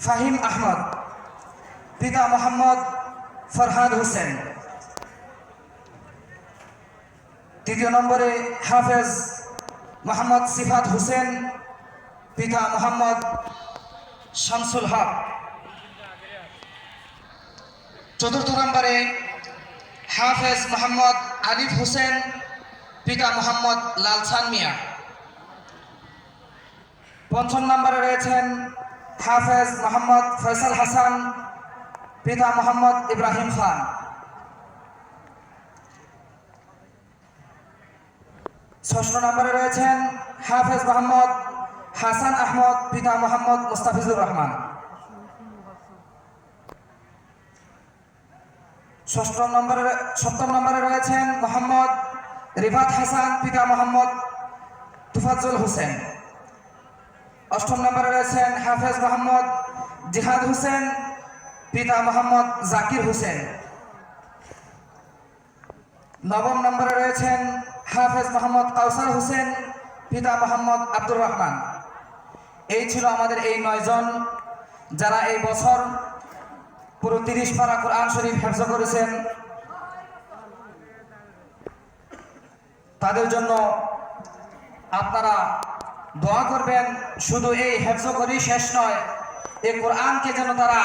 ফাহিম আহমদ, পিতা মোহাম্মদ ফরহাদ হোসেন। তৃতীয় নম্বরে হাফেজ মোহাম্মদ সিফাত হোসেন, পিতা মোহাম্মদ শামসুল হক। চতুর্থ নম্বরে হাফেজ মোহাম্মদ আলিফ হোসেন, পিতা মোহাম্মদ লালসান মিয়া। পঞ্চম নম্বরে রয়েছেন হাফেজ মোহাম্মদ ফয়সাল হাসান, পিতা মোহাম্মদ ইব্রাহিম খান। ষষ্ঠ নম্বরে রয়েছেন হাফেজ মোহাম্মদ হাসান আহমদ, পিতা মোহাম্মদ মুস্তাফিজুর রহমান। সপ্তম নম্বরে রয়েছেন মোহাম্মদ রিফাত হাসান, পিতা মোহাম্মদ তুফাজ্জল হোসেন। অষ্টম নম্বরে রয়েছেন হাফেজ মোহাম্মদ জিহাদ হোসেন, পিতা মোহাম্মদ জাকির হোসেন। নবম নম্বরে রয়েছেন হাফেজ মোহাম্মদ কাউসার হোসেন, পিতা মোহাম্মদ আব্দুর রহমান। এই ছিল আমাদের এই 9 জন যারা এই বছর পুরো 30 পারা কোরআন শরীফ হেফজ করেছেন। তাদের জন্য আপনারা দোয়া করবেন। শুধু এই হেফজ করেই শেষ নয়, এই কোরআনকে যেন তারা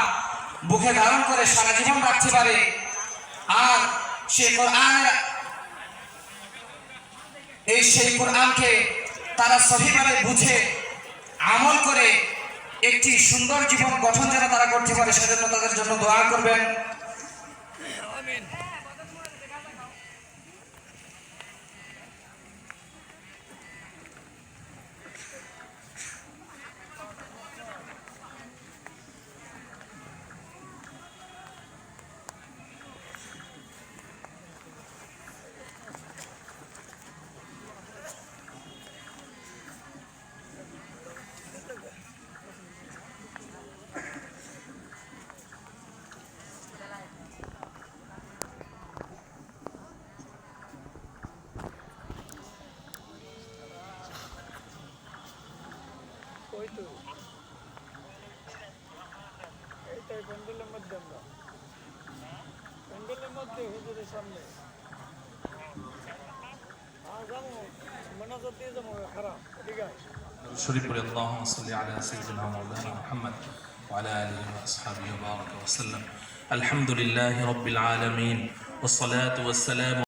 বুকে ধারণ করে সারা জীবন রাখতে পারে, আর সেই কোরআনকে তারা সঠিকভাবে বুঝে আমল করে একটি সুন্দর জীবন গঠন যেন তারা করতে পারে, সেজন্য তাদের জন্য দোয়া করবেন। এইটাই প্যান্ডেলের মধ্যে আমরা প্যান্ডেলের মধ্যে হুজুরের সামনে যাবো মনাজাত দিয়ে যাবো খারাপ ঠিক আছে شريف اللهم صل على سيدنا مولانا محمد وعلى آله وأصحابه وبارك وسلم. الحمد لله رب العالمين والصلاة والسلام